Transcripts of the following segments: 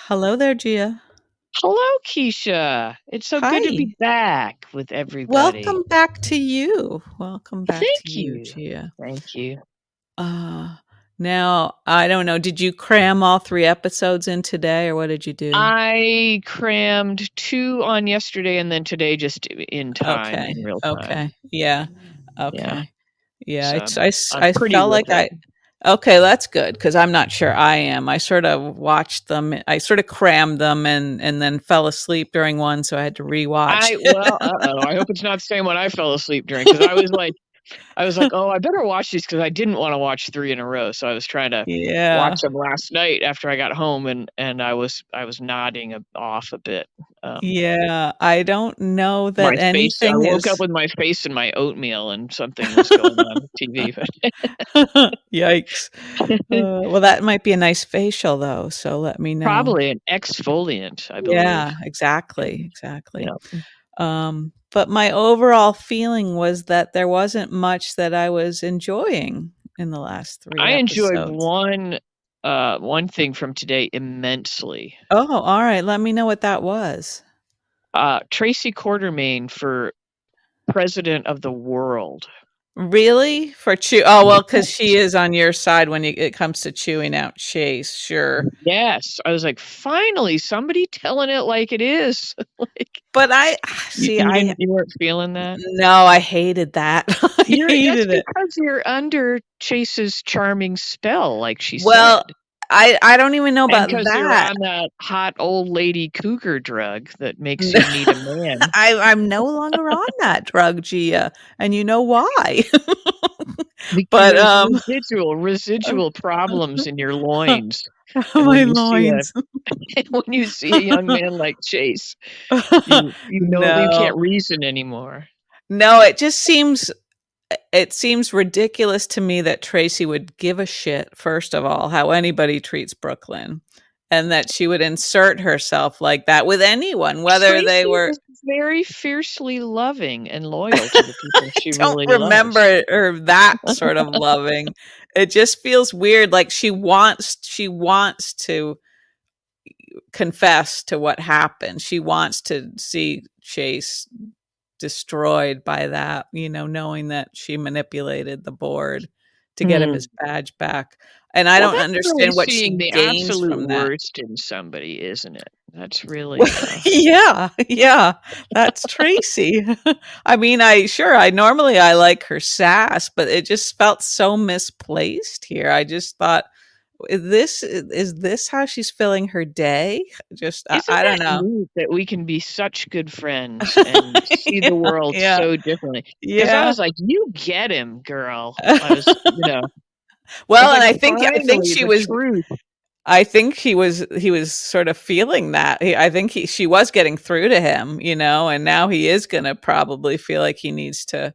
Hello there, Gia. Hello, Keisha. It's so good to be Hi. back with everybody. Welcome back to you. Welcome back to Thank you, you. Gia. Thank you. Uh, Now, I don't know, did you cram all 3 episodes in today, or what did you do? I crammed 2 on yesterday and then today just in time, Okay, in real time. okay, yeah, Yeah. okay. Yeah, So it's I'm I pretty felt with like it. okay, that's good because 'cause I'm not sure I am. I sort of watched them, I sort of crammed them and then fell asleep during one, so I had to rewatch. I hope it's not the same one I fell asleep during because I was like, "Oh, I better watch these," because I didn't wanna watch 3 in a row, so I was trying to watch Yeah. them last night after I got home, and I was nodding off a bit. Um, Yeah, I don't know my that face I anything woke up is with my face in my oatmeal and something was going on with TV, but Yikes. Well, that might be a nice facial though, so let me know. probably an exfoliant, I believe. Yeah, exactly, exactly. Yeah. But my overall feeling was that there wasn't much that I was enjoying in the last 3 I enjoyed episodes. one thing from today immensely. Oh, alright, let me know what that was. Tracy Quartermain for president of the world. Really? For chew oh, well, because she is on your side when it comes to chewing out Chase, sure. Yes, I was like, "Finally, somebody telling it like it is." Like, But I you see, you didn't you weren't feeling that? no, I hated that. I That's hated it. because you're under Chase's charming spell, like she Well, said, I don't even know and about because 'cause you're that. on that hot old lady cougar drug that makes you need a man. I'm no longer on that drug, Gia, and you know why. Because But, there's residual problems in your loins, and my loins. when you see a young man like Chase, you know you No. can't reason anymore. No, it seems ridiculous to me that Tracy would give a shit, first of all, how anybody treats Brooklyn, and that she would insert herself like that with anyone, whether they Tracy were is very fiercely loving and loyal to the people she don't really loves. remember her that sort of loving. It just feels weird, like she wants to confess to what happened. She wants to see Chase destroyed by that, knowing that she manipulated the board to get him his Hmm. badge back. And I Well, don't that's really understand what seeing she the gains absolute from that. worst in somebody, isn't it? That's really, Well, yeah, yeah, that's Tracy. I mean, I normally I like her sass, but it just felt so misplaced here. I just thought, is this how she's feeling her day? Just isn't I don't that know. neat that we can be such good friends and see the Yeah, world yeah, so differently? Because I yeah. was like, "You get him, girl." I was, it's Well, and like, I think finally, she the was truth. I think he was sort of feeling that. I think she was getting through to him, and now he is gonna probably feel like he needs to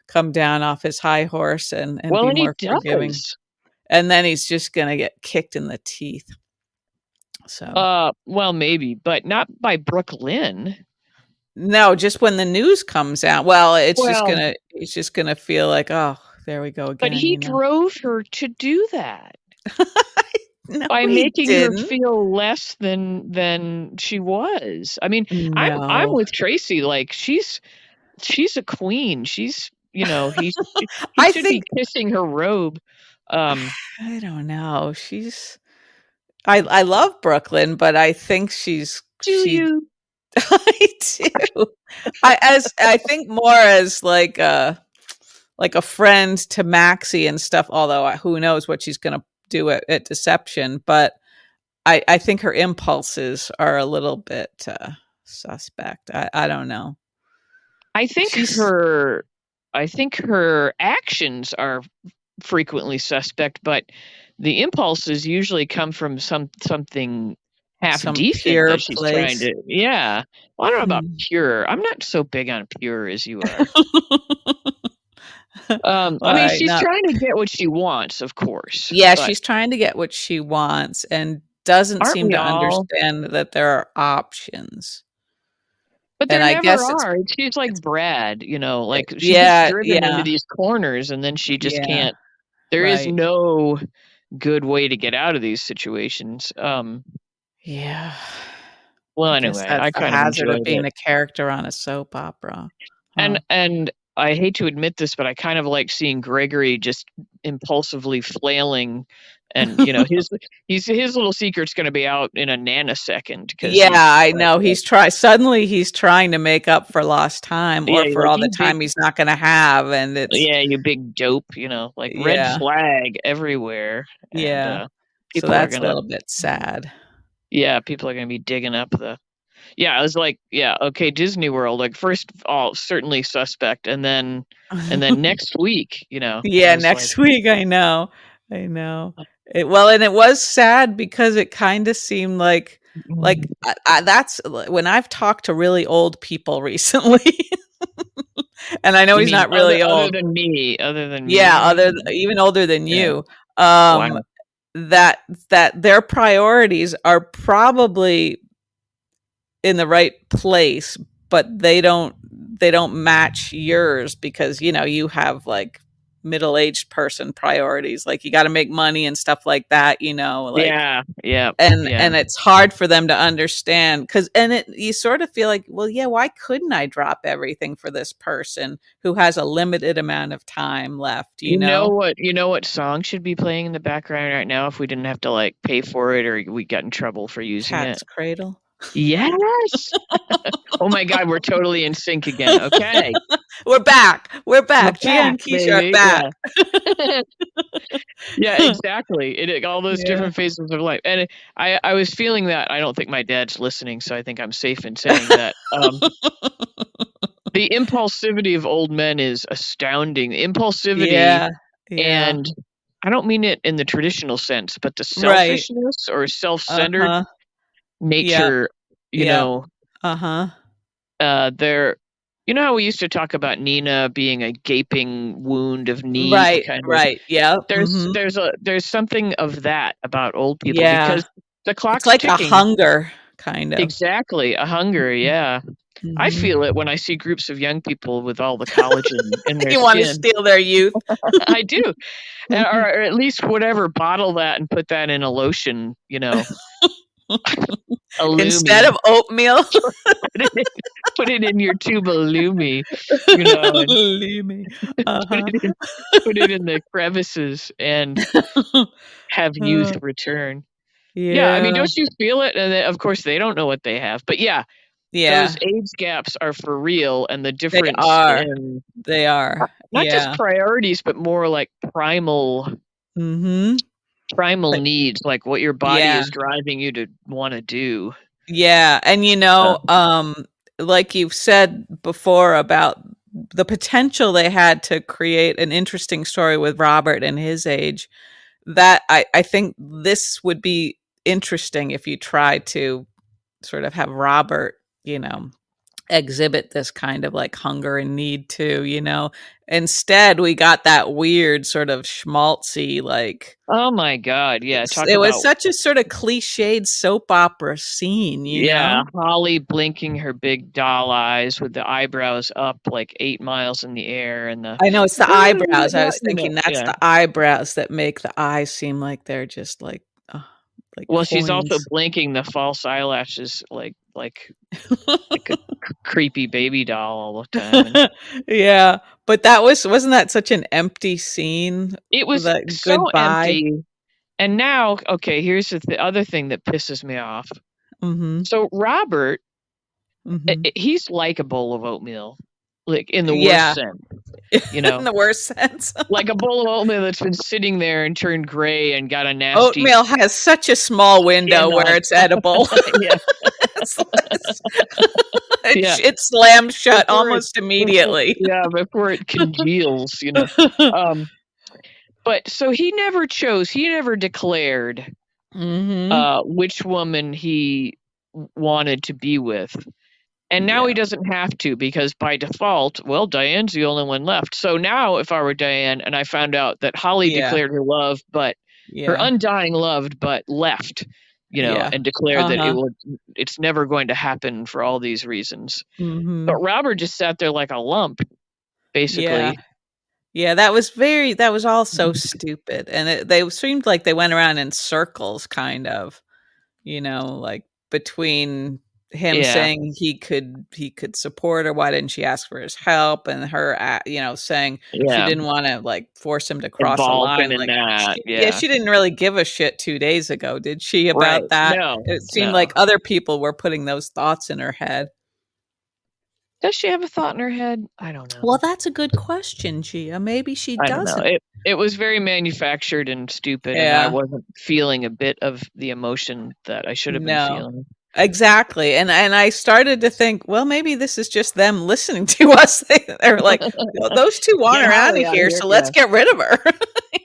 come down off his high horse and Well, be and he more forgiving. does. And then he's just gonna get kicked in the teeth. So Well, maybe, but not by Brooklyn. no, just when the news comes out, well, Well, he's just gonna feel like, oh, there we go but again, he drove her to do that No, by he making her didn't. feel less than she was. I mean, I'm No. with Tracy, like, she's a queen. He I should be think kissing her robe. Um, I don't know. I love Brooklyn, but I think do she you? I do. I think more as like a friend to Maxie and stuff, although who knows what she's gonna do at Deception, but I think her impulses are a little bit suspect. I don't know. I think She's her I think her actions are frequently suspect, but the impulses usually come from something half some decent pure that she's trying place. to. Yeah. Well, I don't know about Hmm. pure. I'm not so big on pure as you are. All I mean, right, she's now trying to get what she wants, of course, yeah, but she's trying to get what she wants and doesn't aren't seem we to all? understand that there are options. But And there I never guess are. She's like it's Brad, like she gets yeah, driven into yeah, these corners and then she just yeah, can't. There is right. no good way to get out of these situations. Yeah. Well, I guess anyway, that's I the kind of hazard of enjoyed being it. a character on a soap opera. And Huh. and I hate to admit this, but I kind of like seeing Gregory just impulsively flailing, and his little secret's going to be out in a nanosecond because Yeah, he's I know. He's trying to make up for lost time yeah, or for like all the you big time he's not gonna have, and it's yeah, you big dope, like red yeah, flag everywhere, and yeah. So people are that's a gonna little bit sad. yeah, people are gonna be digging up the yeah. I was like, yeah, okay, Disney World, like first of all, certainly suspect, and then next week, I Yeah, was like, next week, I know. I know. And it was sad because it kinda seemed like, I that's when I've talked to really old people recently, and I know you he's mean not other really other old. than me, other than Yeah, me? other even older than Yeah. you, um, Wow. that that their priorities are probably in the right place, but they don't match yours because, you have, like, middle-aged person priorities, like, you gotta make money and stuff like that, like Yeah. Yeah. Yeah. and it's hard for them to understand because and it you sort of feel like, "Well, yeah, why couldn't I drop everything for this person who has a limited amount of time left," you know? You know what song should be playing in the background right now if we didn't have to like pay for it or we got in trouble for using it? Cat's Cradle. Yes. Oh my God, we're totally in sync again. Okay. We're back. We're We're back. Gia back, and Keisha are baby. back. Yeah. Yeah, exactly. All those Yeah. different phases of life. And I was feeling that. I don't think my dad's listening, so I think I'm safe in saying that. The impulsivity of old men is astounding. Impulsivity, Yeah. Yeah. and I don't mean it in the traditional sense, but the Right. selfishness or self-centered Uh-huh. Yep. nature, you Yep. know, Uh-huh. they're how we used to talk about Nina being a gaping wound of need Right. kind of. Right. Yep. There's Mhm. there's a there's something of that about old people Yeah. because the It's clock's like a ticking. hunger, kind of. Exactly, a hunger, yeah. I Mhm. feel it when I see groups of young people with all the collagen in their You wanna skin. steal their youth. I do, or at least whatever, bottle that and put that in a lotion, a Instead Lumi. of oatmeal. Put it in put it in your tube of Lumi, and Leave me. put Uh-huh. it in put it in the crevices and have youth Uh, return. Yeah, I mean, yeah. don't you feel it? And then, of course, they don't know what they have, but yeah, those Yeah. age gaps are for real, and the They difference are. in They are. not just Yeah. priorities, but more like Mhm. primal But needs, like what your body yeah. is driving you to wanna do. Yeah, and, Uh, like you've said before about the potential they had to create an interesting story with Robert and his age, that I think this would be interesting if you try to sort of have Robert, exhibit this kind of, like, hunger and need too, you know? Instead, we got that weird sort of schmaltzy, like oh my god, yeah, talk it was about such a sort of cliched soap opera scene, you yeah, know? Holly blinking her big doll eyes with the eyebrows up like 8 miles in the air and the I know, it's the eyebrows. I was thinking that's yeah. the eyebrows that make the eyes seem like they're just like Well, she's also coins. blinking the false eyelashes like a creepy baby doll all the time, and Yeah, but wasn't that such an empty scene? it was That so goodbye? empty, and now okay, here's the other thing that pisses me off. Mhm, So Robert, mhm. he's like a bowl of oatmeal, like, in the worst Yeah, sense, you in know? the worst sense. Like a bowl of oatmeal that's been sitting there and turned gray and got a nasty Oatmeal has such a small window skin where on it's edible. yeah, It's less it yeah. sh it slams shut Before it almost immediately. before it congeals. Um, but so he never declared, Mhm. which woman he wanted to be with. And now he Yeah, doesn't have to because by default, well, Diane's the only one left. So now if I were Diane and I found out that Holly yeah, declared her love, but her yeah, undying love, but left, yeah. and declared that Uh-huh. it's never going to happen for all these reasons. But Mhm. Robert just sat there like a lump, Yeah. basically. Yeah, that was all so stupid, and they seemed like they went around in circles, kind of, like between him Yeah, saying he could support her, why didn't she ask for his help, and her, saying she yeah, didn't wanna, like, force him to cross a involving line, in like, that, she yeah, yeah. she didn't really give a shit 2 days ago, did she, Right. about that? No, It seemed like no. other people were putting those thoughts in her head. Does she have a thought in her head? I don't Well, know. that's a good question, Gia. Maybe she I don't know. doesn't. It was very manufactured and stupid, and I Yeah. wasn't feeling a bit of the emotion that I should have been No. feeling. Exactly, and I started to think, well, maybe this is just them listening to us. They're like, "Well, those 2 want Get her out of Holly out of here, here, so let's yeah. get rid of her."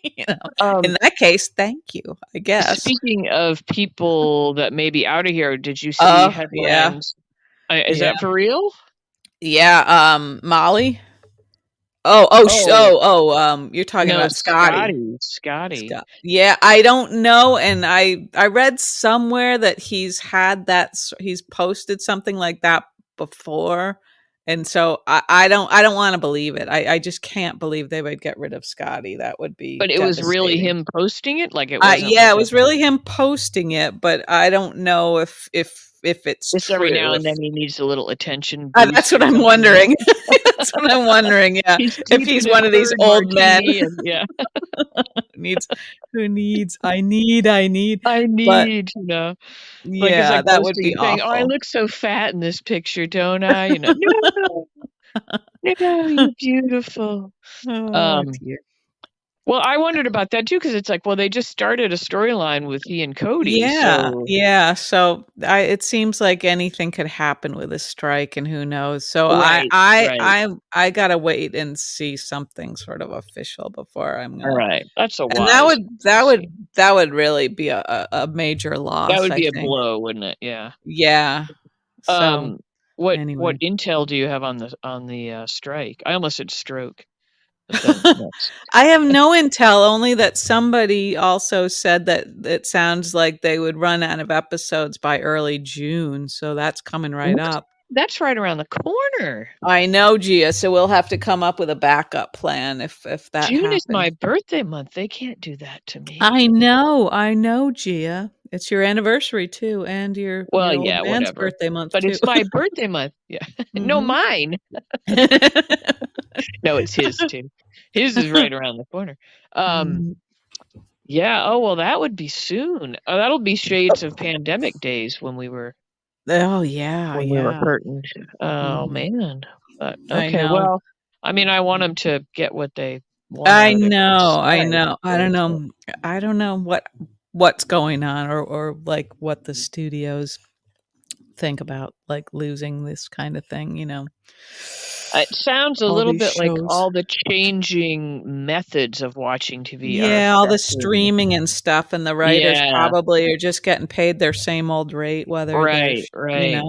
You know? In Um, that case, thank you, I guess. Speaking of people that may be out of here, did you see Oh, yeah, headlines? Is yeah, that for real? yeah, Molly? Oh, You're talking no, about Scotty. Scotty. Scott. Yeah, I don't know, and I read somewhere that he's posted something like that before, and so I don't wanna believe it. I just can't believe they would get rid of Scotty. That would be But it was really devastating. him posting it? Like, it wasn't Yeah, like it a was really him posting it, but I don't know if it's just every now true, and then he needs a little attention that's boost what or I'm something. wondering. That's what I'm wondering, yeah, He's if deep in he's his one of these 3rd old men martini and yeah. needs who needs I need, I but need, like, it's yeah, like that would posting be it saying, "Oh, I awful. look so fat in this picture, don't I?" "No, no, you're beautiful." Oh, Um, dear. well, I wondered about that too, because it's like, well, they just started a storyline with he and Cody, Yeah, so yeah, so it seems like anything could happen with a strike, and who knows, so right, right, I gotta wait and see something sort of official before I'm gonna right. That's a and that wise would that policy. would that would really be a major That loss, would I be a think. blow, wouldn't it? Yeah. Yeah, so, Um, what anyway. intel do you have on the strike? I almost said stroke, but then that's I have no intel, only that somebody also said that it sounds like they would run out of episodes by early June, so that's coming right what? up. That's right around the corner. I know, Gia, so we'll have to come up with a backup plan if that June is my happens. birthday month. They can't do that to me. I know, Gia. It's your anniversary too, and Well, your old yeah, man's whatever. birthday month But too. it's my birthday month. Yeah. No, Mhm. mine. No, it's his too. His is right around the corner. Um, Mm. yeah, oh, well, that would be soon. Oh, that'll be shades of pandemic days Oh, yeah, when we were yeah. hurting. Oh, Mhm. man. But, I okay, know. well, I mean, I want them to get what they want I out of their know, I strike, know. of course, but I don't know what's going on, or like what the studios think about, like, losing this kind of thing. it sounds a All little these bit like shows. all the changing methods of watching TV are Yeah, all the affecting. streaming and stuff, and the writers Yeah, probably are just getting paid their same old rate, whether they're right, sh right. Yeah,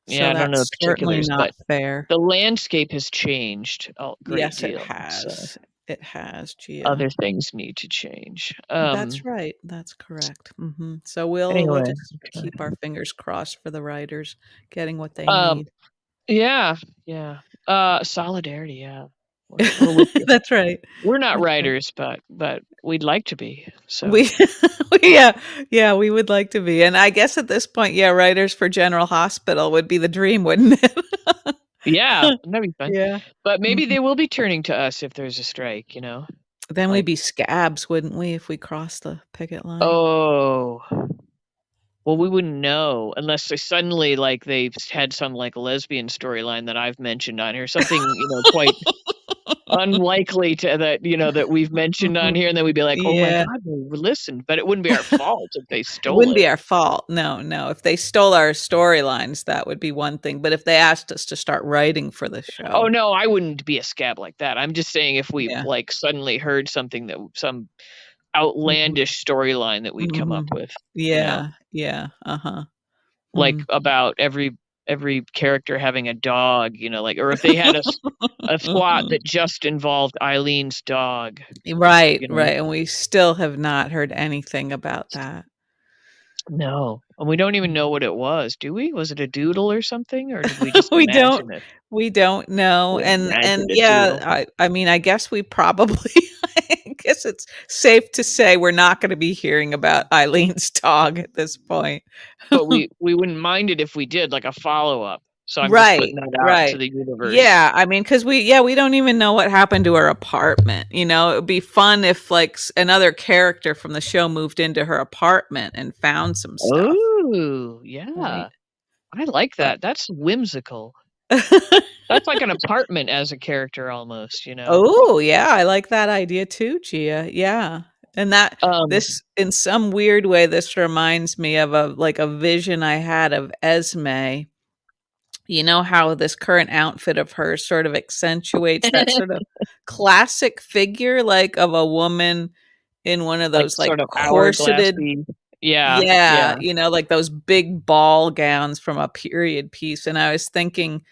so I don't know that's the certainly particulars, not but fair. the landscape has changed a great Yes, it deal, so has. It has, Gia. other things need to change. That's right, that's correct, so we'll Anyway, just keep our fingers crossed for the writers getting what they um, need. yeah, yeah, solidarity, yeah. We're with you. That's right. We're not That's right. writers, but we'd like to be, so We yeah, yeah, we would like to be, and I guess at this point, yeah, writers for General Hospital would be the dream, wouldn't it? yeah, that'd be fun. Yeah. But maybe Mhm. they will be turning to us if there's a strike, Then we'd like, be scabs, wouldn't we, if we crossed the picket line? "Oh, well, we wouldn't know unless they suddenly, like, they've had some, like, lesbian storyline that I've mentioned on here, something, quite unlikely to that we've mentioned on Mhm. here, and then we'd be like, "Oh my Yeah. god, well, listen," but it wouldn't be our fault if they It stole wouldn't it. be our fault. No, no. If they stole our storylines, that would be one thing, but if they asked us to start writing for the Oh, show, no, I wouldn't be a scab like that. I'm just saying if we, yeah. like, suddenly heard something that some Mhm, outlandish storyline that we'd come up mhm. with, Yeah, yeah, uh-huh. like, Mm. about every character having a dog, like or if they had a plot that just involved Eileen's dog, Right, you know? right, and we still have not heard anything about that. No, and we don't even know Mhm. what it was, do we? Was it a doodle or something, or did we just We don't imagine it? we don't know, We and imagined a yeah, doodle. I mean, I guess we probably guess it's safe to say we're not going to be hearing about Eileen's dog at this point. But we wouldn't mind it if we did, like a follow-up. So I'm just Right, putting that out to right. the universe. Yeah, I mean, because we don't even know what happened to her apartment. You know, it would be fun if like another character from the show moved into her apartment and found some stuff, Oh, right? yeah. I like But that. That's whimsical. That's like an apartment as a character almost, you know? oh, yeah, I like that idea too, Gia. Yeah. And that Um, this in some weird way this reminds me of a vision I had of Esme. You know how this current outfit of hers sort of accentuates that sort of classic figure like of a woman in one of like those like sort of corseted, hourglassy. Yeah, yeah, yeah. you know, like those big ball gowns from a period piece. And I was thinking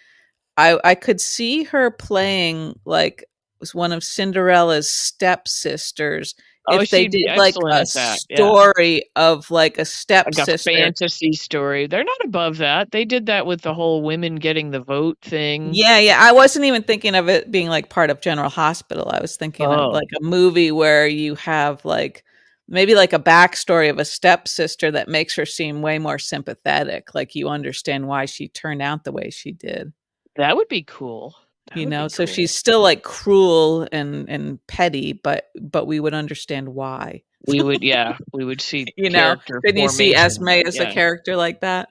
I could see her playing like was one of Cinderella's stepsisters Oh, if they she'd did be like excellent a at that. Yeah. story of like a Like a stepsister. fantasy story. They're not above that. They did that with the whole women getting the vote thing. Yeah, yeah, I wasn't even thinking of it being like part of General Hospital. I was thinking of Oh, like a movie where you have like maybe like a backstory of a stepsister that makes her seem way more sympathetic. Like you understand why she turned out the way she did. that would be cool. That You would know, be so cool. she's still like cruel and petty, but we would understand why. We would see You know, character didn't you see Esme formation. as a Yeah. character like that?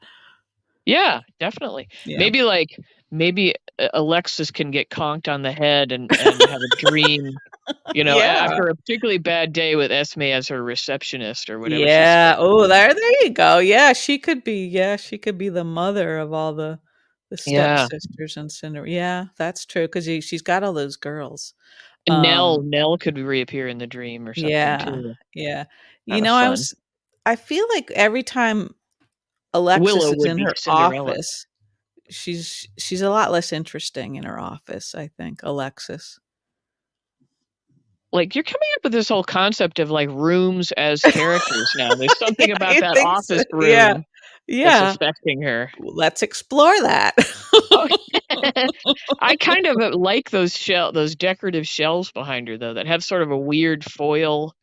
Yeah, definitely. Yeah. Maybe like maybe Alexis can get conked on the head and have a dream, you know, Yeah. after a particularly bad day with Esme as her receptionist or whatever she's Yeah. supposed to Oh, be. there you go. Yeah, she could be the mother of all the Yeah. stepsisters and Cinder. Yeah, that's true because she's got all those girls. And Um, Nell could reappear in the dream or something yeah, too. yeah. You Kinda know, fun. I feel like every time Alexis Willow is would in be her Cinderella. office, she's a lot less interesting in her office, I think, Alexis. Like, you're coming up with this whole concept of, like, rooms as characters now. There's something Yeah, about I that think so. office Yeah. room that's Yeah. affecting her. Let's explore that. Oh, I kind of, like those decorative shelves behind her, though, that have sort of a weird foil,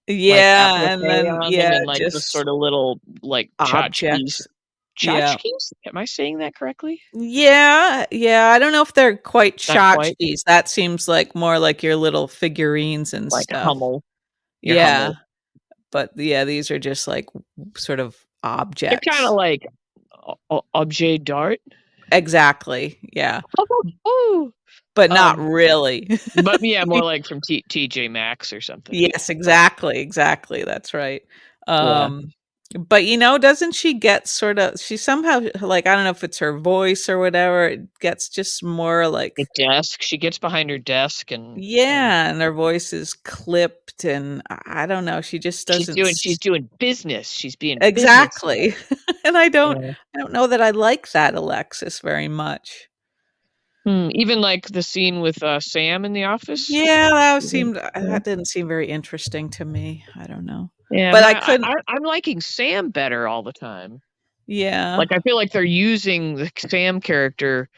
like, Yeah, applique and then on them yeah, and, like, the just sort of little, like, tchotchkes. objects. Yeah. Tchotchkes? Am I saying that correctly? Yeah, yeah, I don't know if they're quite Not quite. tchotchkes. That seems like more like your little figurines and Like stuff. Hummel. Your Yeah, Hummel. but yeah, these are just like sort of They're kinda objects. like o objet d'art. Exactly. Yeah, Ooh. but not Um, really. but yeah, more like from TJ Maxx or something. Yes, But exactly, exactly, that's right. yeah, But, you know, doesn't she get sorta she somehow like, I don't know if it's her voice or whatever, it gets just more the like desk, she gets behind her desk and yeah, and her voice is clipped, and I don't know, she just doesn't she's s doing business. She's being exactly. businesslike. And Yeah. I don't know that I like that Alexis very much. Even like the scene with, Sam in the office. Yeah, Mhm. Yeah. that didn't seem very interesting to me, I don't know. Yeah, But I my couldn't I'm liking Sam better all the time. yeah. Like, I feel like they're using the Sam character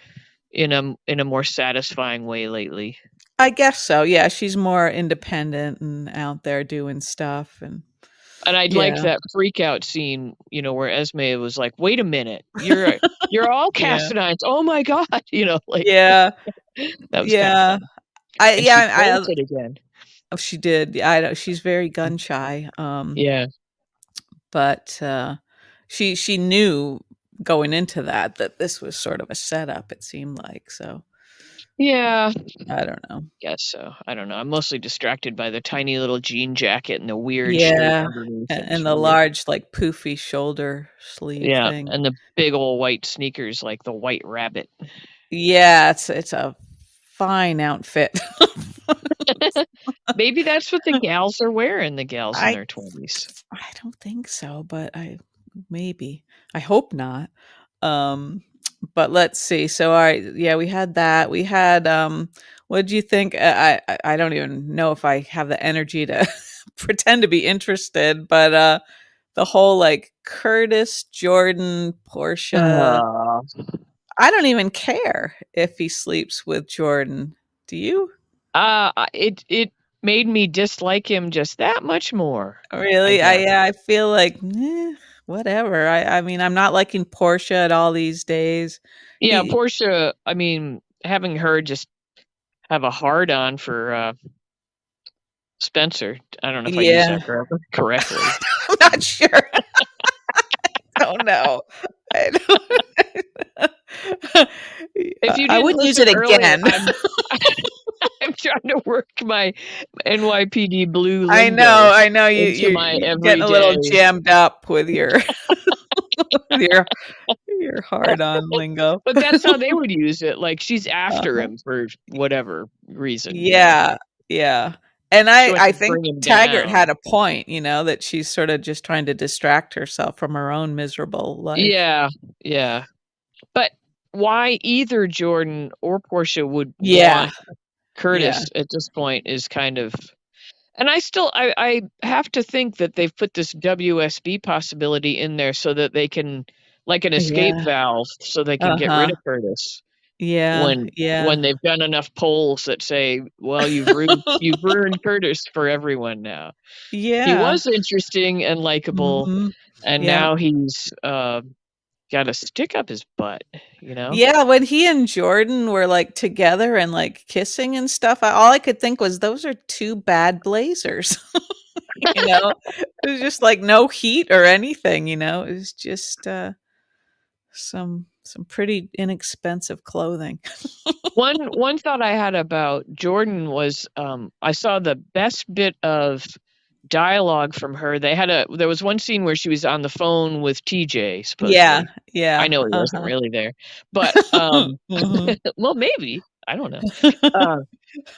in a more satisfying way lately. I guess so, yeah, she's more independent and out there doing stuff and And I'd like yeah, that freak out scene, you know, where Esme was like, "Wait a minute, you're all yeah, Castanites, oh my god," you know, like, yeah, that was kinda yeah. fun. And she bolted again. Oh, she did, yeah, I know, she's very gun shy, Yeah. but, she knew going into that this was sort of a setup, it seemed like, so, Yeah, I don't know. guess so, I don't know, I'm mostly distracted by the tiny little jean jacket and the weird shirt Yeah, underneath, it's and the weird. large, like, poofy shoulder sleeve Yeah, thing. and the big old white sneakers like the White Rabbit. Yeah, it's a fine outfit. Maybe that's what the gals are wearing, the gals in I their 20s. I don't think so, but I maybe. I hope not. Um, but let's see. So, alright, yeah, we had that. We had, what did you think? I don't even know if I have the energy to pretend to be interested, but, the whole, like, Curtis, Jordan, Portia Uh, I don't even care if he sleeps with Jordan. Do you? it made me dislike him just that much more, I Really? guess. Yeah, I feel like, whatever. I mean, I'm not liking Portia at all these days. Yeah, He Portia, I mean, having her just have a hard on for, Spencer. I don't know if I used Yeah. that correctly. I'm not sure. Don't know. I don't If you I didn't wouldn't use listen it earlier, again. I'm trying to work my NYPD Blue lingo I know into my you're getting a little everyday. jammed up with your with your hard-on lingo. But that's how they would use it, like, she's after Uh-huh. him for whatever reason, you know? Yeah, yeah. And She wants I to think bring him Taggart down. had a point, that she's sorta just trying to distract herself from her own miserable life. Yeah, yeah. But why either Jordan or Portia would Yeah, want yeah, Curtis at this point is kind of. And I have to think that they've put this WSB possibility in there so that they can, like an escape yeah. valve, so they can get rid Uh-huh. of Curtis Yeah, yeah. when they've done enough polls that say, "Well, you've ruined Curtis for everyone now." He Yeah. was interesting and likable, Mhm. and Yep. now he's, got a stick up his butt, you know? Yeah, when he and Jordan were, like, together and, like, kissing and stuff, all I could think was, "Those are 2 bad blazers." You know? It was just, like, no heat or anything, it was just, some pretty inexpensive clothing. One thought I had about Jordan was, I saw the best bit of dialogue from her. There was one scene where she was on the phone with TJ, Yeah, supposedly. I yeah, know he wasn't uh-huh. really there, but, Mhm. well, maybe, I don't know. Uh,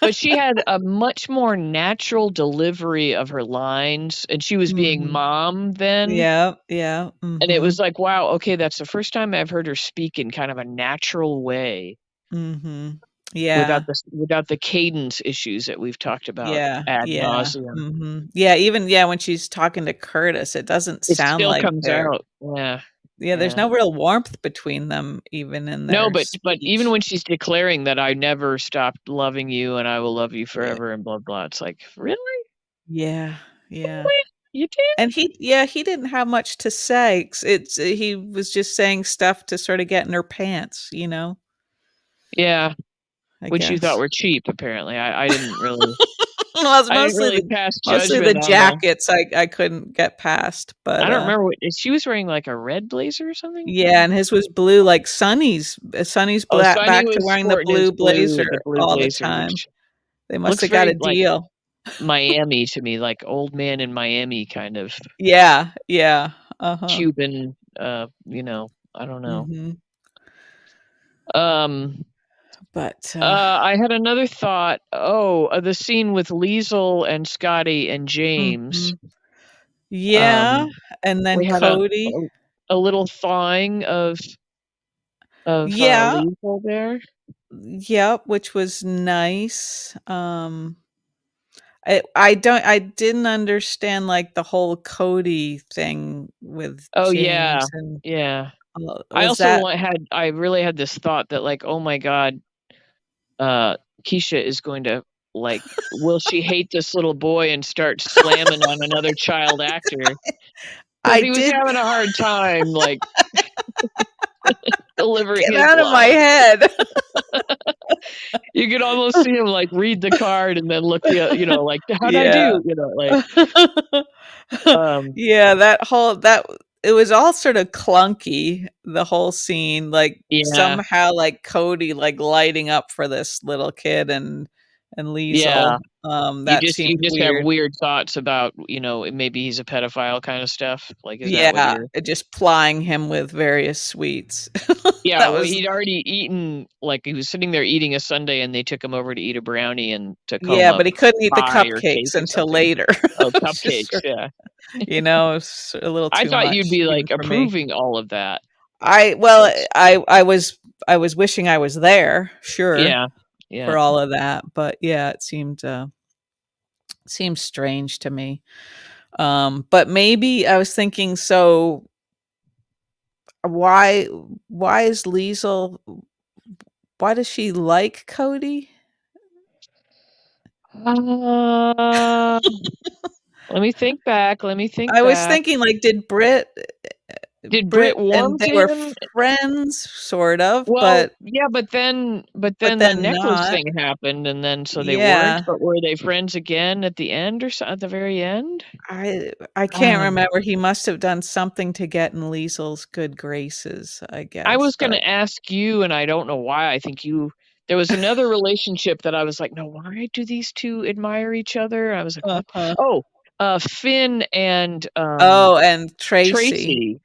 but she had a much more natural delivery of her lines, and she was being Mhm. mom then, Yeah, yeah, and it was mhm, like, wow, okay, that's the first time I've heard her speak in kind of a natural way mhm. Yeah, without the cadence issues that we've talked about yeah, ad yeah, nauseum. mhm. Yeah, even yeah, when she's talking to Curtis, it doesn't It sound still like comes they're out. Yeah, there's yeah. no real warmth between them even in No, their but even speech. when she's declaring that I never stopped loving you and I will love you Yeah, forever and blah blah, it's like, "Really? yeah, yeah. Really? You did?" And he didn't have much to say. He was just saying stuff to sorta get in her pants, Yeah, I which you thought guess. were cheap, apparently. Well, it's I didn't really pass mostly the judgment on the. jackets I couldn't get past, I but, don't remember what she was wearing, like, a red blazer or something? yeah, and his was blue like Sonny's Oh, Sonny back to was wearing the sporting his blue blue blazer the blue all the blazer, time. which They must looks have got very, a like, deal. Miami to me, like old man in Miami kind of Yeah, yeah, uh-huh, Cuban, I don't know. mhm, Um, but, I had another thought. Oh, the scene with Liesel and Scotty and James. mhm. Yeah, Um, and then we had Cody. a little thawing of Yeah, Liesel there. yep, which was nice, I didn't understand, like, the whole Cody thing with Oh yeah, James and, yeah. I was also that I really had this thought that like, oh my god, Keisha is going to, like, will she hate this little boy and start slamming on another child actor? Because I he was did having a hard time, like, delivering get his out of my line. head. You could almost see him, like, read the card and then look like, "How'd I Yeah. do?" Like, um Yeah, that it was all sort of clunky, the whole scene, like, yeah, somehow, like, Cody, like, lighting up for this little kid and yeah. Liesel, You that just seemed you just have weird. weird thoughts about, maybe he's a pedophile kinda stuff. Like, is that what Yeah, you're. just plying him with various sweets. Yeah, That well, was he'd already eaten, like, he was sitting there eating a sundae, and they took him over to eat a brownie and took home yeah, a but he couldn't eat the pie or cupcakes cake or until something. later. Oh, It's just cupcakes, yeah. it's a little I too thought you'd much be, even like, for me. approving all of that. I well, That's I was wishing I was there, sure, yeah, yeah. for all of that, but yeah, seemed strange to me. But maybe I was thinking, so why why is Liesel why does she like Cody? Uh, let me think back. Let me think I was back. thinking, like, did Brit Did Brit Brit warm and to they were him? friends, sort of, Well, yeah, but then the then necklace not. thing happened, and then so they weren't, Yeah. but were they friends again at the end or at the very end? I can't Um, remember. He must have done something to get in Liesel's good graces, I I was guess, gonna but ask you, and I don't know why, I think there was another relationship that I was like, "No, why do these 2 admire each other?" I was like, "What?" Uh-huh. Oh, Finn and, Oh, and Tracy. Tracy.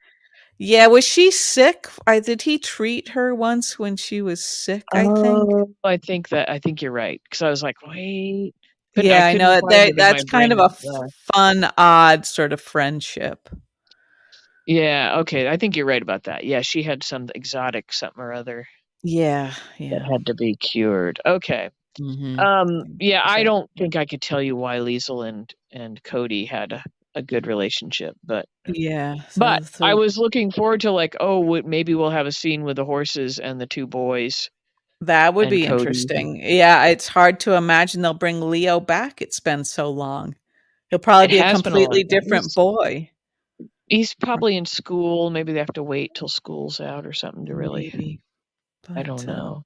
Yeah, was she sick? I did he treat her once when she was sick, I think? Oh, I think you're right, because I was like, "Wait." I Yeah, I couldn't know find it in my that's kind of a brain, yeah. fun, odd sort of friendship. Yeah, okay, I think you're right about that. Yeah, she had some exotic something or other Yeah, that yeah. had to be cured. Okay. Mhm. Yeah, I Exactly. don't think I could tell you why Liesel and Cody had a good relationship, Yeah, but I so was looking forward to like, oh, maybe we'll have a scene with the horses and the 2 boys that would and be Cody. interesting. Yeah, it's hard to imagine they'll bring Leo back, it's been so long. He'll probably It be a has been a long completely time. different boy. He's probably in school. Maybe they have to wait till school's out or something to really. Maybe, I don't but, know.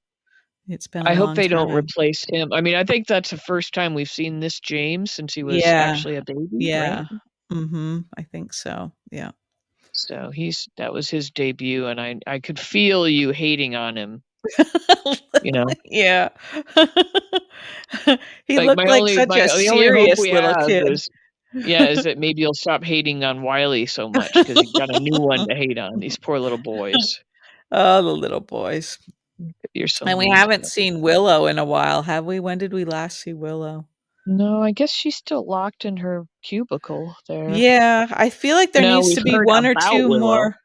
it's been a I hope long they don't time. replace him. I mean, I think that's the first time we've seen this James since he was Yeah, actually a baby, right? yeah. Mhm, I think so, yeah. So that was his debut, and I could feel you hating on him, you know? Yeah. He Like, looked like such a the only hope serious we little have kid. is yeah, is that maybe you'll stop hating on Wiley so much because you got a new one to hate on, these poor little boys. Oh, the little boys. You're so And we mean to haven't them. seen Willow in a while, have we? When did we last see Willow? No, I guess she's still locked in her cubicle there. Yeah, I feel like there No, needs we've to be heard 1 or about 2 Willow. more.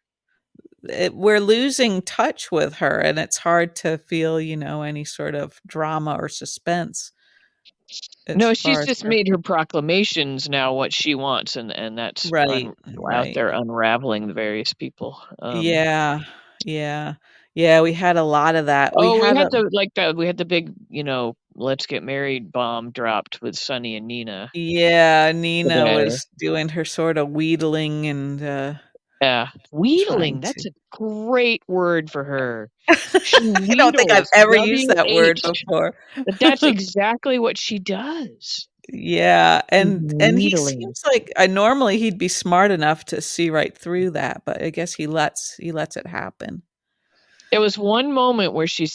We're losing touch with her, and it's hard to feel, any sort of drama or suspense as No, she's far as just her. made her proclamations now what she wants, and that's Right, out right. there unraveling the various people. Yeah, yeah. Yeah, we had a lot of that. We Oh, had a we had the big, let's get married bomb dropped with Sunny and Nina Yeah, Nina today. was doing her sorta wheedling and, Yeah. trying Wheedling, to. that's a great word for her. She I don't think I've wheedles, ever used that word WH, before. but that's exactly what she does. Yeah, She's and he wheedling. seems like I normally he'd be smart enough to see right through that, but I guess he lets it happen. There was one moment where she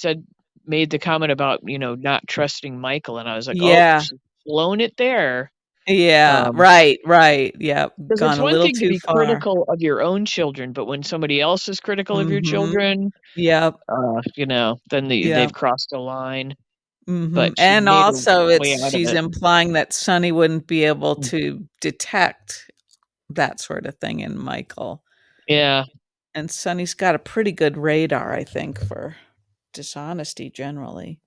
made the comment about, not trusting Michael, and I was like, "Oh, Yeah, she's blown it there." yeah, Um right, right, yep, 'Cause it's gone a one little thing to too be far. critical of your own children, but when somebody else is critical of your Mhm. children, Yep, then they've yep. crossed a line, Mhm, but she and made her also way out of she's it. implying that Sonny wouldn't be able Mm. to detect that sort of thing in Michael, Yeah. and Sonny's got a pretty good radar, I think, for dishonesty generally.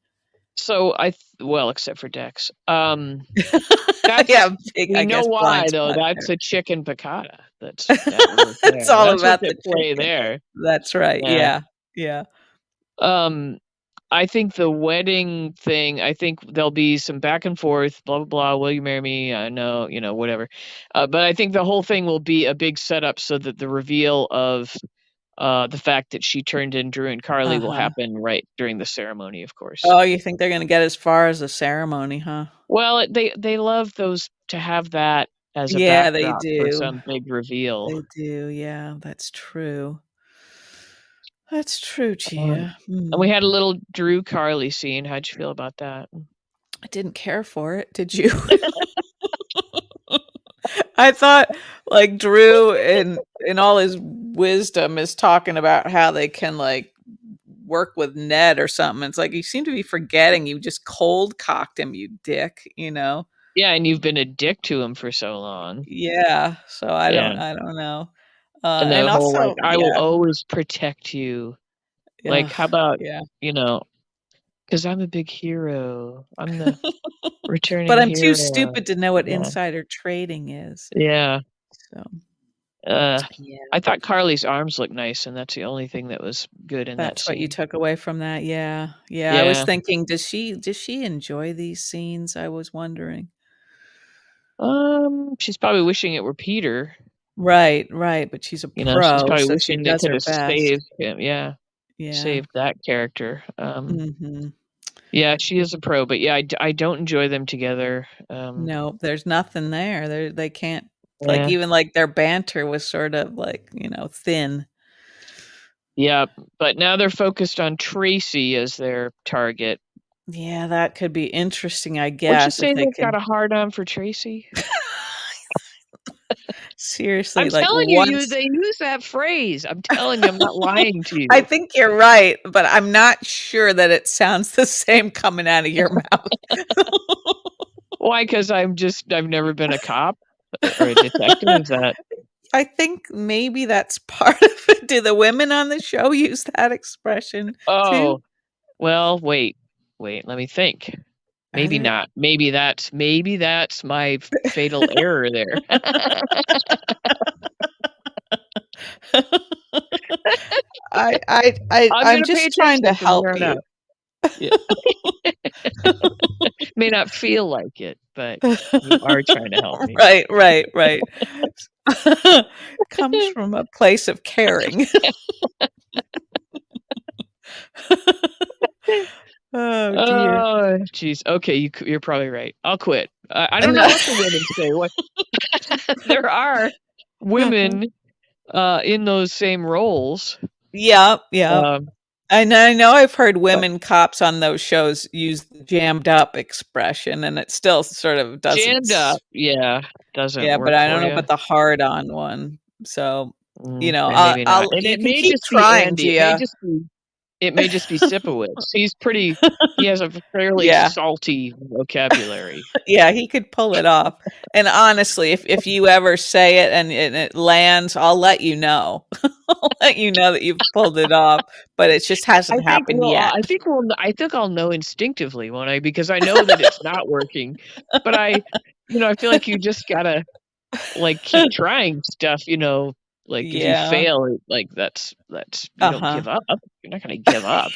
So well, except for Dex. That's Yeah, big, we I know guess, blind why though, spot that's there. a chicken piccata that was It's there. all That's about what's at the play chicken. there. That's right, Yeah. yeah, yeah. Um I think the wedding thing, I think there'll be some back and forth, blah, blah, blah. Will you marry me? I know, whatever. But I think the whole thing will be a big setup so that the reveal of the fact that she turned in Drew and Carly will Uh-huh. happen right during the ceremony, of course. Oh, you think they're gonna get as far as the ceremony, huh? Well, they love those to have that as a Yeah, they backdrop for do. some big reveal. They do, yeah, that's true. That's true, Um, Chia. and we Mm. had a little Drew Carly scene. How'd you feel about that? I didn't care for it, did you? I thought, like, Drew in all his wisdom is talking about how they can, like, work with Ned or something. It's like, you seem to be forgetting you just cold cocked him, you dick, you know? Yeah, and you've been a dick to him for so long. Yeah, so Yeah. I don't know. And And the whole, like, also "I will yeah, always protect you." ugh, Like, how about, yeah. you know, "'Cause I'm a big hero. I'm the But returning I'm too hero." stupid to know what Yeah. insider trading is, Yeah. so I Yeah. thought Carly's arms looked nice, and that's the only thing that was good in that That's what you scene. took away from that? Yeah. Yeah, I was Yeah. thinking, does she enjoy these scenes? I was wondering. She's probably wishing it were Peter. Right, right, but she's a She's pro, probably so she wishing they does could her have best. saved him. Yeah, Yeah. saved that character. Mhm. Yeah, she is a pro, but yeah, I don't enjoy them together. No, there's nothing there. They can't like, Yeah, even, like, their banter was sort of, like, thin. yeah, but now they're focused on Tracy as their target. Yeah, that could be interesting, I Would you guess, if say they they've got can a hard on for Tracy? seriously, I'm like, telling you, once they use that phrase. I'm telling you, I'm not lying to I you. think you're right, but I'm not sure that it sounds the same coming out of your mouth. Why? Because I've never been a cop or a detective. Is that? I think maybe that's part of it. Do the women on the show use that expression too? Oh, well, wait. Let me think. Are Maybe there not. Maybe that's my fatal error there. I'm I'm gonna pay just trying to attention from help here on you. out. Yeah. May not feel like it, but you are trying to help me. Right, right, right. Comes from a place of caring. Oh, dear. Oh, jeez. Okay, you're probably right. I'll quit. I don't know No. what the women say. What there are women in those same roles. Yep, yep. Um, I know I've heard but women cops on those shows use the jammed up expression, and it still sort of doesn't jammed s up, yeah, doesn't yeah, but work I don't for know you. about the hard on one. So, And maybe not. I'll And you it can may keep just be trying, Andy. Gia. It may just be Sipowicz. He has a fairly Yeah. salty vocabulary. Yeah, he could pull it off. And honestly, if you ever say it and it lands, I'll let you know. I'll let you know that you've pulled it off, but it just hasn't happened yet. I think I'll know instinctively, won't I? Because I know that it's not working. But I feel like you just gotta like keep trying stuff, like if you Yeah. fail, like that's you don't Uh-huh. give up. You're not gonna give up.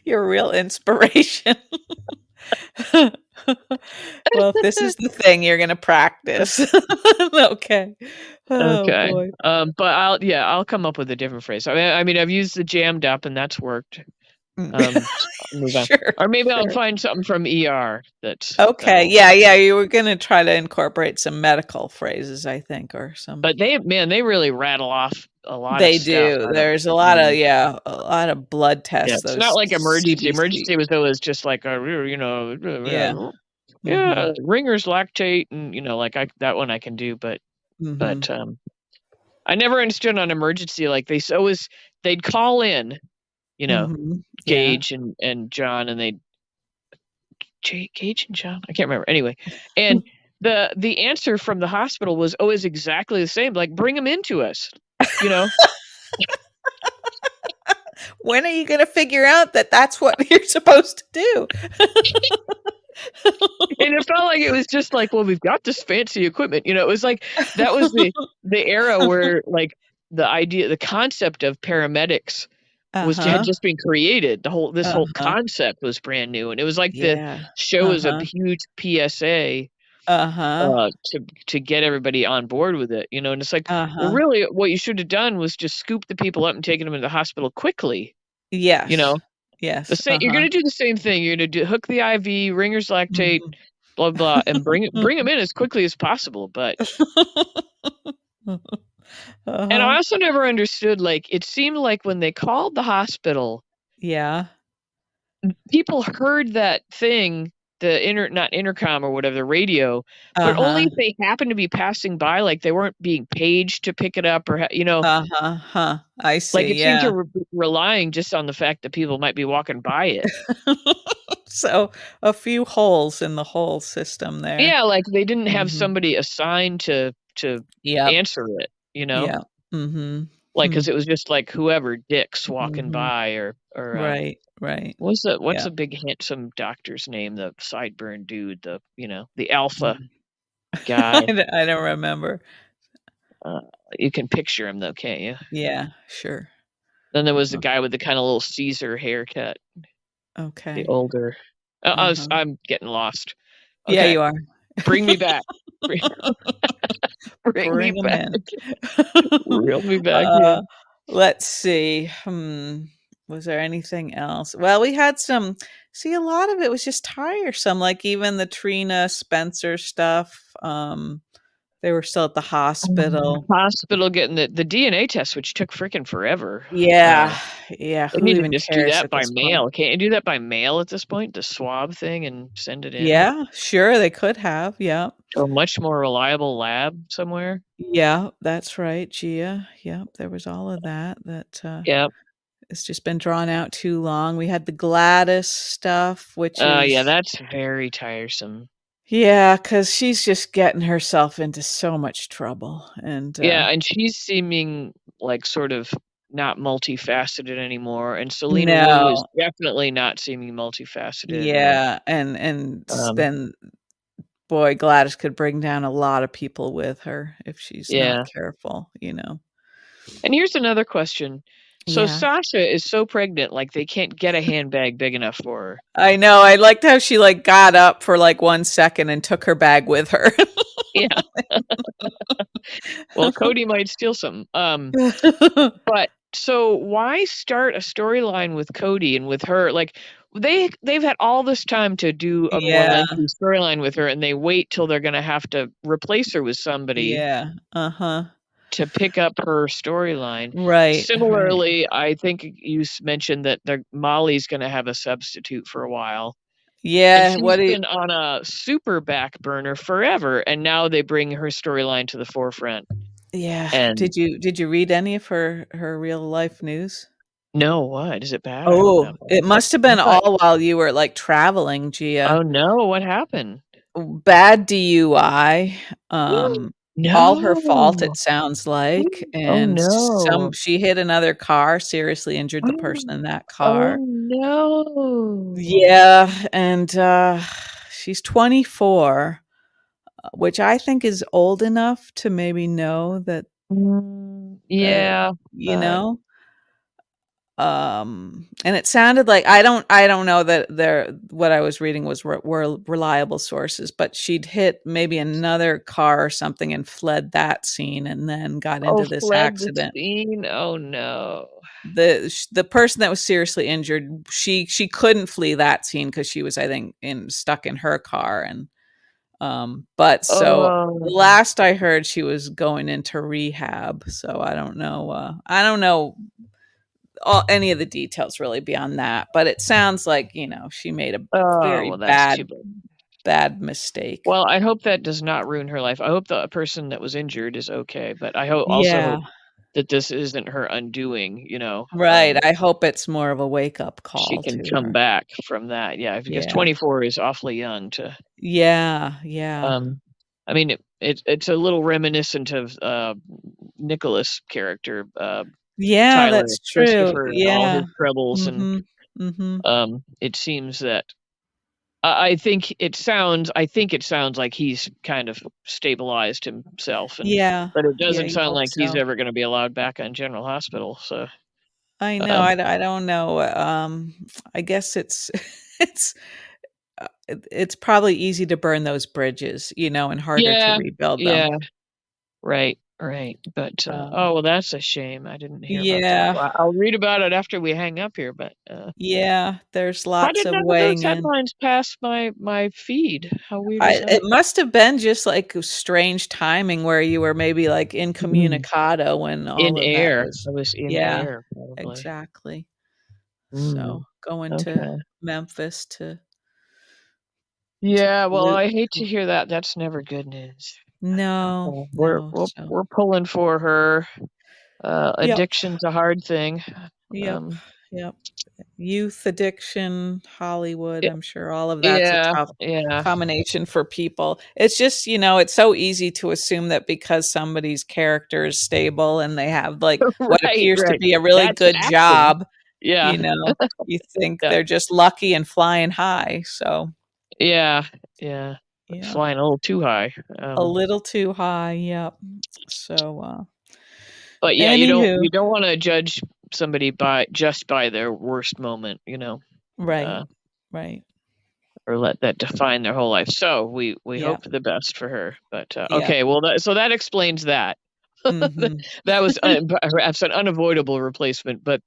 You're a real inspiration. Well, if this is the thing, you're gonna practice. Okay. Oh, Okay. boy. But I'll come up with a different phrase. I mean, I've used the jammed up and that's worked. Mm. I'll move on. Sure, Or maybe I'll sure. find something from ER Okay, that'll. yeah, yeah, you were gonna try to incorporate some medical phrases, I think, or some But they really rattle off a lot of they stuff. do. I don't. There's a lot of yeah, a lot of blood Yeah, tests, it's not those like emergency. CDC. Emergency was always just like Yeah. yeah, Mhm. ringers lactate and like that one I can do, but Mhm. but I never understood on emergency like they'd call in, you know, Mhm. Yeah. Gage and John and they'd Gage and John? I can't remember. Anyway, and the answer from the hospital was always exactly the same, like, "Bring him into us," you know? When are you gonna figure out that that's what you're supposed to do? And it felt like it was just like, "Well, we've got this fancy equipment," it was like that was the era where, like, the concept of paramedics had Uh-huh. just been created. This whole Uh-huh. concept was brand new, and it was like the Yeah. show was a Uh-huh. huge PSA Uh-huh. to get everybody on board with it, and it's like, well, Uh-huh. really, what you should have done was just scoop the people up and taken them to the hospital quickly, you Yes. know? The Yes. same you're Uh-huh. gonna do the same thing, you're gonna do hook the IV, ringers lactate, Mhm. blah, blah, and bring them in as quickly as possible, but and I Uh-huh. also never understood, like, it seemed like when they called the hospital, Yeah. people heard that thing, the not intercom or whatever, the radio, but only Uh-huh. if they happened to be passing by, like, they weren't being paged to pick it up or Uh-huh. Huh. I like, see, it seemed to yeah. relying just on the fact that people might be walking by it. So, a few holes in the whole system there. Yeah, like, they didn't have Mhm. somebody assigned to Yep. answer it, Yeah. Mhm. like, Hmm. because it was just, like, whoever, dicks walking Mhm. by Right, right. what's Yeah. a big handsome doctor's name, the sideburn dude, the alpha Mhm. guy? I don't remember. Uh, you can picture him though, can't you? Yeah, sure. Then there was the Uh-huh. guy with the kinda little Caesar haircut, the Okay. older Uh-huh. I'm getting lost. Yeah, Okay, you are. bring me back. Bring bring me Bring 'em back. in. Reel me back Uh, in. let's see. Was there anything else? Well, we had some see, a lot of it was just tiresome, like, even the Trina Spencer stuff, they were still at the hospital. Hospital getting the DNA test, which took freaking forever. Yeah, yeah, They who need to even just do cares that at by this point? mail. Can't you do that by mail at this point? The swab thing and send it in Yeah, sure, they could have, yeah. to a much more reliable lab somewhere? Yeah, that's right, Gia, yep, there was all of that, Yep. it's just been drawn out too long. We had the Gladys stuff, which Yeah, is that's very tiresome. yeah, because she's just getting herself into so much trouble, and, Yeah, and she's seeming, like, sort of not multifaceted anymore, and Selena Wu is no. definitely not seeming multifaceted, and, Yeah, and um then boy, Gladys could bring down a lot of people with her if she's not yeah. careful, you know? And here's another question. So Yeah. Sasha is so pregnant, like, they can't get a handbag big enough for her. I know, I liked how she, like, got up for, like, 1 second and took her bag with her. Yeah. Well, Cody might steal some. But so why start a storyline with Cody and with her? Like, they've had all this time to do a more Yeah, lengthy storyline with her, and they wait till they're gonna have to replace her with somebody yeah, uh-huh. to pick up her storyline. Right, right. Similarly, I think you mentioned that Molly's gonna have a substitute for a while, and Yeah, she's what do you been on a super back burner forever, and now they bring her storyline to the forefront. yeah, And did you read any of her real life news? no, what? Is it bad? I hope not Oh, bad. it must have I been thought, all while you were, like, traveling, oh, Gia. no, what happened? Bad DUI, um, all her fault, No. it sounds like, Oh, and no. she hit another car, seriously injured the person in that Oh, car. no. Yeah, and, she's 24, which I think is old enough to maybe know that, uh, Yeah, you but know? And it sounded like I don't know that what I was reading was were reliable sources, but she'd hit maybe another car or something and fled that scene and then got oh, into this fled the accident. scene? Oh, no. The person that was seriously injured, she couldn't flee that scene because she was, I think, stuck in her car, and but so Oh, last I heard she was going into rehab, so I don't know any of the details really beyond that, but it sounds like, she made a oh, very well, that's too bad. bad mistake. Well, I hope that does not ruin her life. I hope the person that was injured is okay, but I also Yeah, hope that this isn't her undoing, right. I hope it's more of a wake-up she call can to come her. back from that, yeah, because Yeah. 24 is awfully young to, Yeah, yeah. um I mean, it's a little reminiscent of, Nicholas' character, Yeah, Tyler that's true. Christopher and all Yeah. his troubles, and, Mhm. Mhm. it seems that I think it sounds like he's kind of stabilized himself, Yeah. but it Yeah, doesn't you sound hope like he's so. ever gonna be allowed back on General Hospital, so, I know, um I don't know, I guess it's it's, it's probably easy to burn those bridges, and harder to yeah, rebuild yeah. them. Right, right, but, Um, oh, well, that's a shame, I didn't hear about that. yeah. Well, I'll read about it after we hang up here, but, Yeah, there's how lots did of none of those weighing in. headlines pass my feed? How weird is I that? it must have been just, like, a strange timing where you were maybe, like, Mm. incommunicado when In all of that air. was I was in yeah, air, probably. exactly. So, Mm, going to okay. Memphis to Yeah, well, loot I hate to hear that, that's never good news. no, Okay, we're no, we're so we're pulling for her. yep, Addiction's a hard thing. yep, Um, yep. Youth addiction, Hollywood, y I'm sure all of that's a yeah, tough yeah. combination for people. It's just, it's so easy to assume that because somebody's character is stable and they have, like, what Right, appears to right. be a really That's good acting. job, Yeah, you know, you think yeah, they're just lucky and flying high, so yeah, yeah. Yeah. flying a little too high. A little too high, yep. So, But yeah, anywho. you don't want to judge somebody by their worst moment, Right, uh, right. or let that define their whole life. So we Yeah, hope the best for her. But yeah. okay, well, so that explains that. Mhm. That was perhaps an unavoidable replacement, but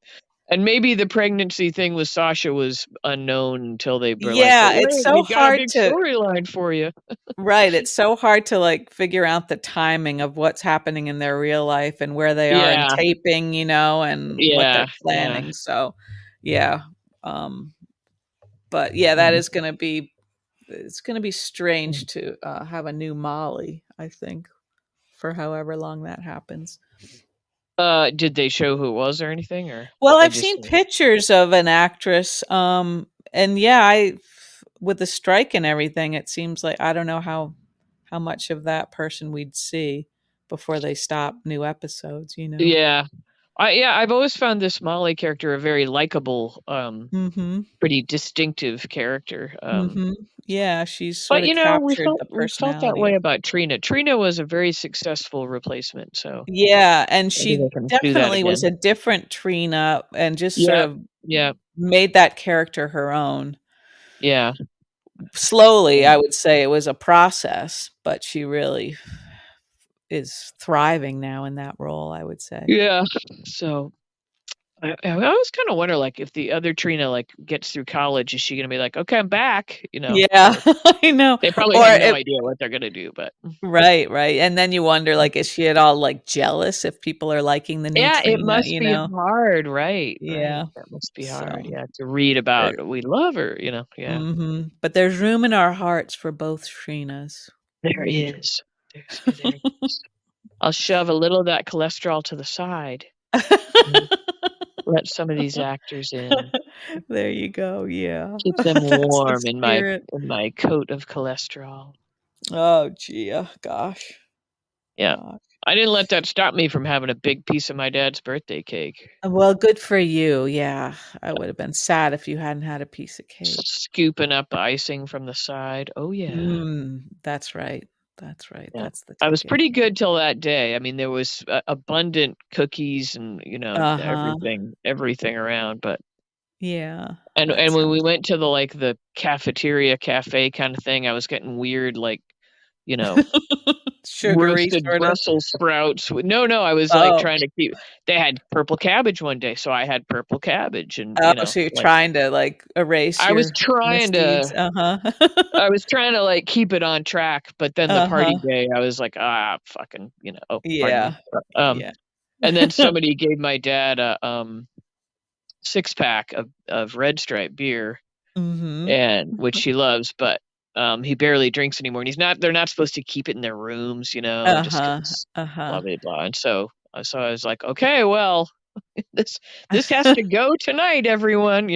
and maybe the pregnancy thing with Sasha was unknown until they were like, "But Yeah, it's wait, so we've got a hard big to storyline for you." right, it's so hard to, like, figure out the timing of what's happening in their real life and where they are in Yeah, taping, and what they're yeah, yeah. planning, so, yeah, um, but, yeah, that Mhm. is gonna be it's gonna be strange to, have a new Molly, I think, for however long that happens. Did they show who it was or anything, or Well, they I've just seen pictures of an actress, and yeah, I with the strike and everything, it seems like I don't know how much of that person we'd see before they stop new episodes. Yeah. I've always found this Molly character a very likable, Mhm. pretty distinctive character. Mhm. Yeah, she's But sorta captured the we felt that personality way of about Trina. Trina was a very successful replacement, so yeah, and maybe they she can do that definitely was again. a different Trina and just sort Yep. of Yep. made that character her own. Yeah. Slowly, Yeah. I would say it was a process, but she really is thriving now in that role, I would say. Yeah. So I always kind of wonder, like, if the other Trina like gets through college, is she gonna be like, "Okay, I'm back," Yeah, or I know. they probably Or have no it idea what they're gonna do, but right, right, and then you wonder, like, is she at all, like, jealous if people are liking the new yeah, it Trina, must you be know? hard, right, right. Yeah, That must be hard, so yeah, to read there about we love her, yeah. mhm, but there's room in our hearts for both Trinas. There Mm. is. There is. I'll shove a little of that cholesterol to the side and let some of these actors in. There you go, yeah. Keep them That's the warm spirit. in my coat of cholesterol. Oh, gee, gosh, Yeah. gosh. I didn't let that stop me from having a big piece of my dad's birthday cake. Well, good for you, yeah. I would have been sad if you hadn't had a piece of cake. Scooping up icing from the side. Oh, yeah. That's right. That's right. Yeah. That's the I was ticket. pretty good till that day. I mean, there was abundant cookies and, Uh-huh. everything around, but Yeah, and that when we sounds went to the cafeteria cafe kind of thing, I was getting weird, like, you know, sugary, roasted sorta. Brussels sprouts with no, I was, like, Oh. trying to keep they had purple cabbage one day, so I had purple cabbage and, Oh, so you're like, trying to, like, erase I was your trying misdeeds. to Uh-huh. like, keep it on track, but then the party Uh-huh. day, I was like, "Ah, fucking," oh, pardon me. Yeah. Yeah. And then somebody gave my dad a, six-pack of Red Stripe beer, Mhm. and which he loves, but, he barely drinks anymore, and they're not supposed to keep it in their rooms, just Uh-huh. 'cause Uh-huh. blah, blah, blah, and so I was like, "Okay, well, this this has to go tonight, everyone,"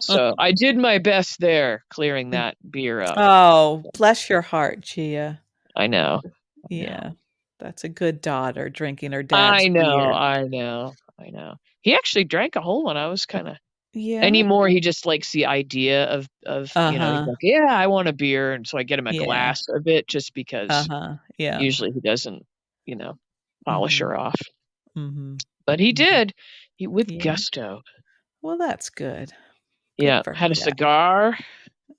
So, I did my best there, clearing that beer up. Oh, bless your heart, Gia. I know. I know. Yeah. That's a good daughter drinking her dad's I know, beer. I know, I know. He actually drank a whole one, I was kinda Yeah? anymore, he just likes the idea of he's Uh-huh. like, "Yeah, I want a beer," and so I get him a Yeah. glass of it just because Uh-huh. Yeah. usually he doesn't, you know, polish Mhm. her off. Mhm. But he Mhm. did, he with Yeah. gusto. Well, that's good. Good Yeah, for her had a dad. cigar.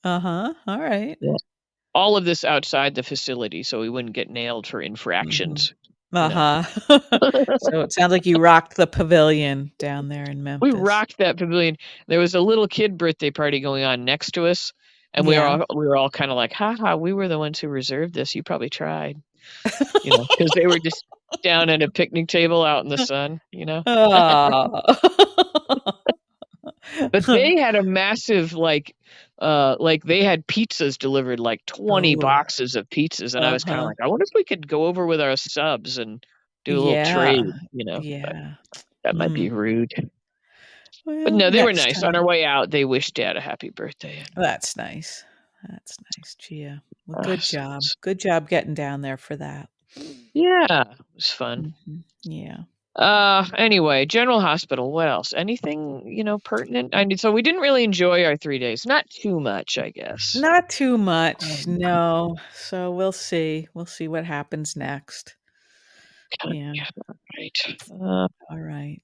Uh-huh. Alright. Yeah. All of this outside the facility so we wouldn't get nailed for Mhm. infractions, you know? Uh-huh. So it sounds like you rocked the pavilion down there in We Memphis. rocked that pavilion. There was a little kid birthday party going on next to us, and Yeah. we were all kinda like, "Ha ha, we were the ones who reserved this, you probably tried." Because they were just down at a picnic table out in the sun. Aw. But they had a massive, like, they had pizzas delivered, like, 20 Oh, boxes of pizzas, and I was kinda uh-huh. like, "I wonder if we could go over with our subs and do a little Yeah. trade," but Yeah. that might be Mm. rude. But Well, no, they were next nice. On time. our way out, they wished dad a happy birthday, and, That's nice. That's nice, Gia. Well, good so job. Good job getting down there for that. yeah, it was fun. Mhm. Yeah. Anyway, General Hospital, what else? Anything, pertinent? I mean, so we didn't really enjoy our 3 days. Not too much, I guess. Not too much, Um, no. So we'll see. We'll see what happens next. Yeah. yeah, right. Uh, Alright.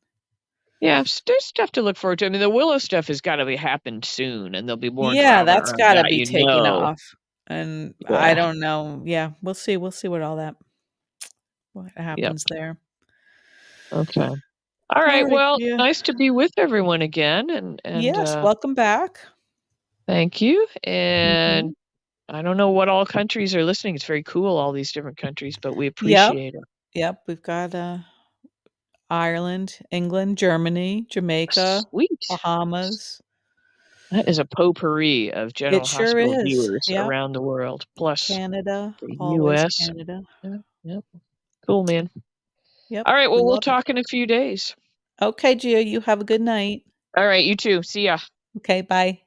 yeah, there's stuff to look forward to. I mean, the Willow stuff has gotta be happened soon, and there'll be more Yeah, drama that's around gotta that, be taken off, and I Yeah. don't know. Yeah, we'll see what Yep. happens there. Okay. All right, Alright, well, yeah. nice to be with everyone again, and, Yes, welcome back. thank you, and Mhm. I don't know what all countries are listening. It's very cool, all these different countries, but we Yep, appreciate it. yep, we've got, Ireland, England, Germany, Jamaica, Sweet. Bahamas. That is a potpourri of It General sure Hospital is. viewers Yep, around the world, plus Canada, the always US. Canada. Yeah, yep. Cool, man. Yep, Alright, we well, we'll love it. talk in a few days. Okay, Gia, you have a good night. Alright, you too. See ya. Okay, bye.